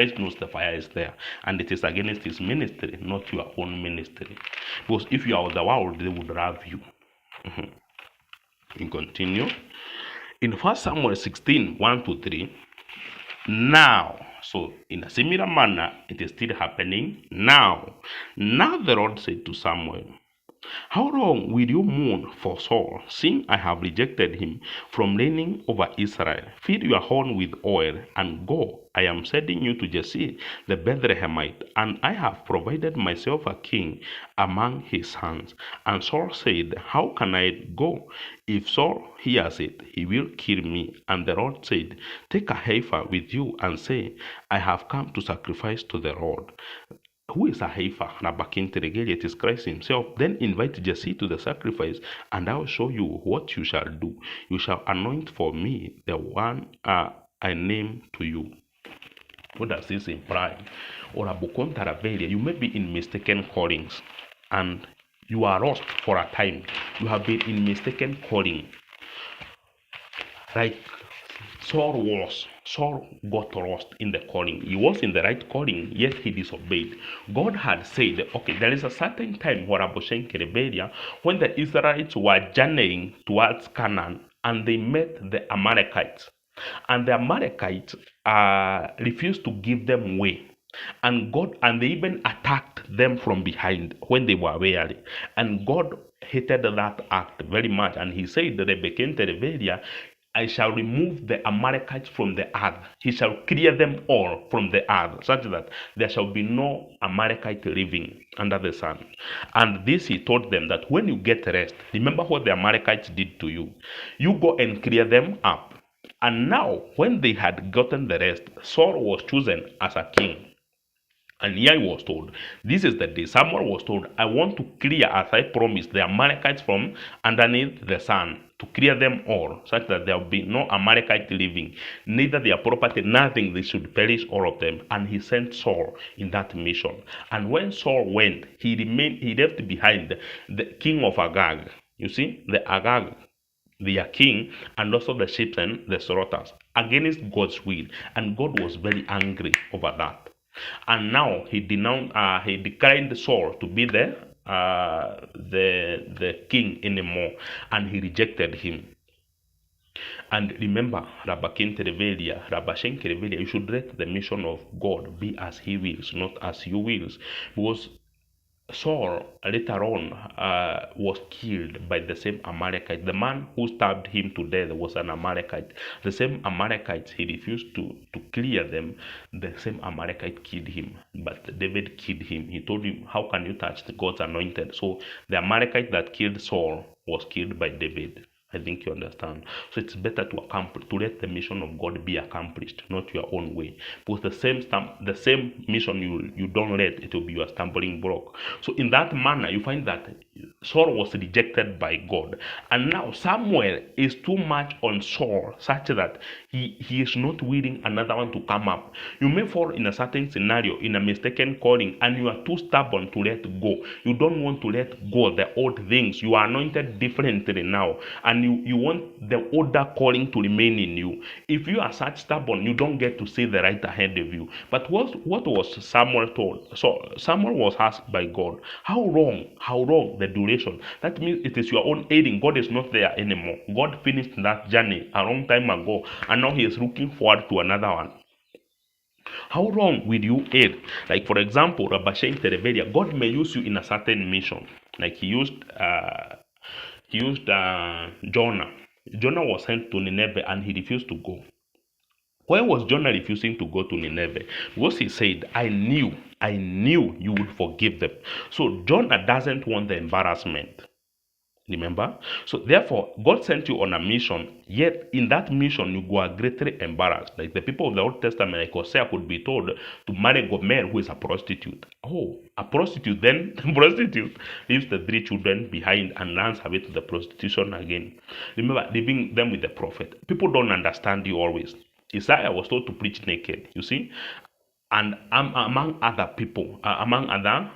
Christ knows the fire is there, and it is against his ministry, not your own ministry. Because if you are of the world, they would have you. We continue. In 1 Samuel 16, 1 to 3, now, so in a similar manner, it is still happening now. Now the Lord said to Samuel, how long will you mourn for Saul, seeing I have rejected him from reigning over Israel? Fill your horn with oil and go. I am sending you to Jesse the Bethlehemite, and I have provided myself a king among his sons. And Saul said, how can I go? If Saul hears it, he will kill me. And the Lord said, take a heifer with you and say, I have come to sacrifice to the Lord. Who is a heifer? It is Christ himself. Then invite Jesse to the sacrifice, and I will show you what you shall do. You shall anoint for me the one I name to you. What does this imply? Or you may be in mistaken callings, and you are lost for a time. You have been in mistaken calling. Like Saul got lost in the calling. He was in the right calling, yet he disobeyed. God had said, okay, there is a certain time when the Israelites were journeying towards Canaan, and they met the Amalekites. And the Amalekites refused to give them way. And they even attacked them from behind when they were weary. And God hated that act very much. And he said, I shall remove the Amalekites from the earth. He shall clear them all from the earth, such that there shall be no Amalekite living under the sun. And this he told them, that when you get rest, remember what the Amalekites did to you. You go and clear them up. And now, when they had gotten the rest, Saul was chosen as a king. And here he was told, this is the day. Samuel was told, I want to clear, as I promised, the Amalekites from underneath the sun, to clear them all, such that there will be no Amalekite living, neither their property, nothing, they should perish, all of them. And he sent Saul in that mission. And when Saul went, he left behind the king of Agag. You see, the Agag, their king, and also the ships and the slaughters, against God's will. And God was very angry over that. And now he declined Saul to be the king anymore, and he rejected him. And remember, you should let the mission of God be as he wills, not as you wills. Because Saul later on was killed by the same Amalekite. The man who stabbed him to death was an Amalekite. The same Amalekites, he refused to clear them. The same Amalekite killed him, but David killed him. He told him, how can you touch God's anointed? So the Amalekite that killed Saul was killed by David. I think you understand. So it's better to let the mission of God be accomplished, not your own way. Because the same mission you don't let, it will be your stumbling block. So in that manner, you find that Saul was rejected by God. And now Samuel is too much on Saul, such that he is not willing another one to come up. You may fall in a certain scenario, in a mistaken calling, and you are too stubborn to let go. You don't want to let go the old things. You are anointed differently now, and you want the older calling to remain in you. If you are such stubborn, you don't get to see the right ahead of you. But what was Samuel told? So Samuel was asked by God, how long the duration? That means it is your own aiding. God is not there anymore. God finished that journey a long time ago, and now he is looking forward to another one. How long will you aid? Like, for example, God may use you in a certain mission. Like he used Jonah. Jonah was sent to Nineveh and he refused to go. Why was Jonah refusing to go to Nineveh? Because he said, I knew you would forgive them. So Jonah doesn't want the embarrassment. Remember? So therefore, God sent you on a mission, yet in that mission you go greatly embarrassed. Like the people of the Old Testament, like Hosea, could be told to marry Gomer, who is a prostitute. Oh, a prostitute, then prostitute leaves the 3 children behind and runs away to the prostitution again. Remember, leaving them with the prophet. People don't understand you always. Isaiah was told to preach naked, you see? And among other people, among other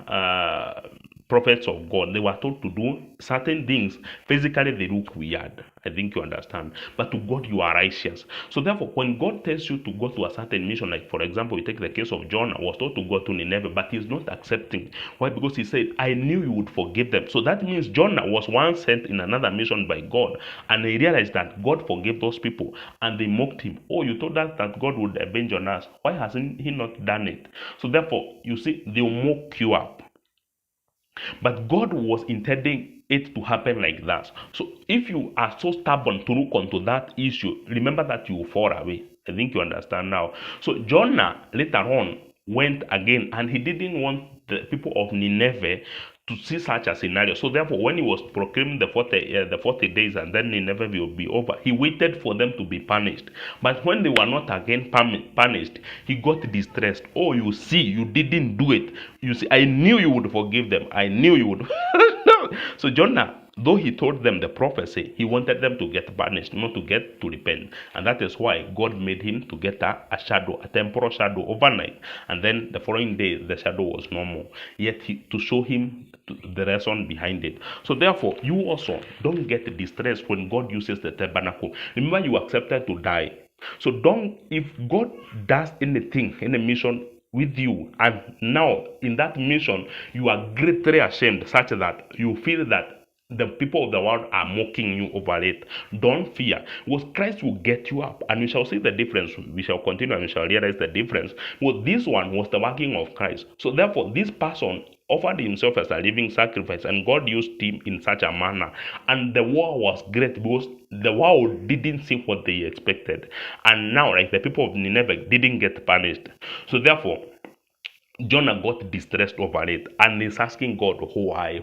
prophets of God, they were told to do certain things. Physically, they look weird. I think you understand. But to God, you are righteous. So therefore, when God tells you to go to a certain mission, like for example, you take the case of Jonah, was told to go to Nineveh, but he's not accepting. Why? Because he said, I knew you would forgive them. So that means Jonah was once sent in another mission by God, and he realized that God forgave those people, and they mocked him. Oh, you told us that God would avenge on us. Why hasn't he not done it? So therefore, you see, they'll mock you up. But God was intending it to happen like that. So if you are so stubborn to look onto that issue, remember that you will fall away. I think you understand now. So Jonah later on went again, and he didn't want the people of Nineveh to see such a scenario. So therefore, when he was proclaiming the 40 days and then Nineveh will be over, he waited for them to be punished. But when they were not again punished, he got distressed. Oh, you see, you didn't do it. You see, I knew you would forgive them. I knew you would. So Jonah, though he told them the prophecy, he wanted them to get punished, not to get to repent. And that is why God made him to get a shadow, a temporal shadow overnight. And then the following day, the shadow was no more. Yet to show him the reason behind it. So therefore, you also don't get distressed when God uses the tabernacle. Remember, you accepted to die. So don't, if God does anything, any mission with you, and now in that mission you are greatly ashamed, such that you feel that the people of the world are mocking you over it, don't fear, because Christ will get you up, and we shall see the difference. We shall continue and we shall realize the difference. Well, this one was the working of Christ. So therefore, this person offered himself as a living sacrifice, and God used him in such a manner, and the war was great because the world didn't see what they expected, and now like the people of Nineveh didn't get punished. So therefore, Jonah got distressed over it and is asking God, why,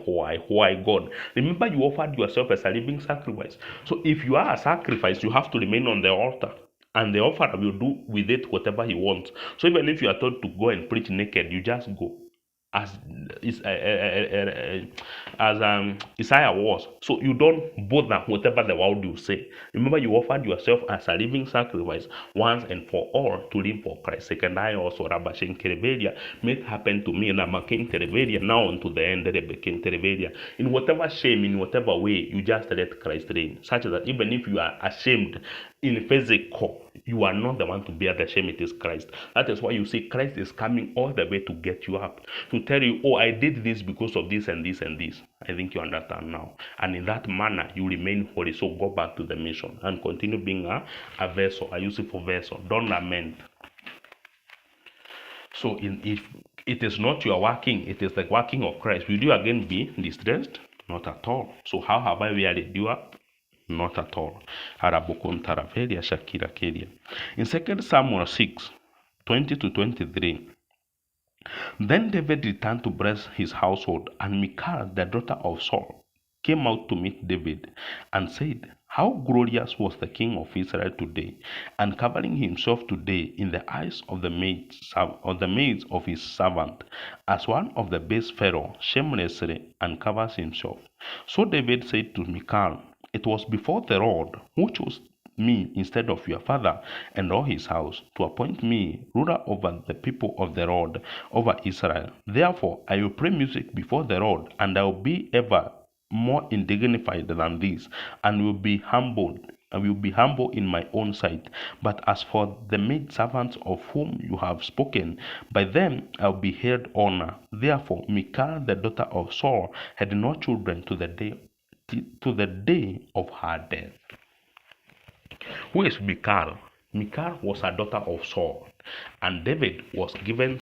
God? Remember, you offered yourself as a living sacrifice. So if you are a sacrifice, you have to remain on the altar, and the offerer will do with it whatever he wants. So even if you are told to go and preach naked, you just go. As is Isaiah was. So you don't bother whatever the world will say. Remember, you offered yourself as a living sacrifice once and for all to live for Christ. Second, I also Rabashin Kereveria made happen to me, and I'm a king Tereveria now unto the end of the king Tereveria. In whatever shame, in whatever way, you just let Christ reign, such that even if you are ashamed in physical, you are not the one to bear the shame, it is Christ. That is why you see Christ is coming all the way to get you up, to tell you, oh, I did this because of this and this and this. I think you understand now. And in that manner, you remain holy. So go back to the mission and continue being a vessel, a useful vessel. Don't lament. So if it is not your working, it is the working of Christ, will you again be distressed? Not at all. So how have I wearied you up? Not at all. In 2 Samuel 6, 20 to 23, then David returned to bless his household, and Michal, the daughter of Saul, came out to meet David and said, how glorious was the king of Israel today, uncovering himself today in the eyes of the maids of his servant, as one of the base Pharaoh shamelessly uncovers himself. So David said to Michal, it was before the Lord who chose me instead of your father and all his house, to appoint me ruler over the people of the Lord, over Israel. Therefore I will play music before the Lord, and I will be ever more indignified than this, and will be humbled. I will be humble in my own sight. But as for the maid servants of whom you have spoken, by them I will be held honor. Therefore Michal, the daughter of Saul, had no children to the day of her death. Who is Michal? Michal was a daughter of Saul, and David was given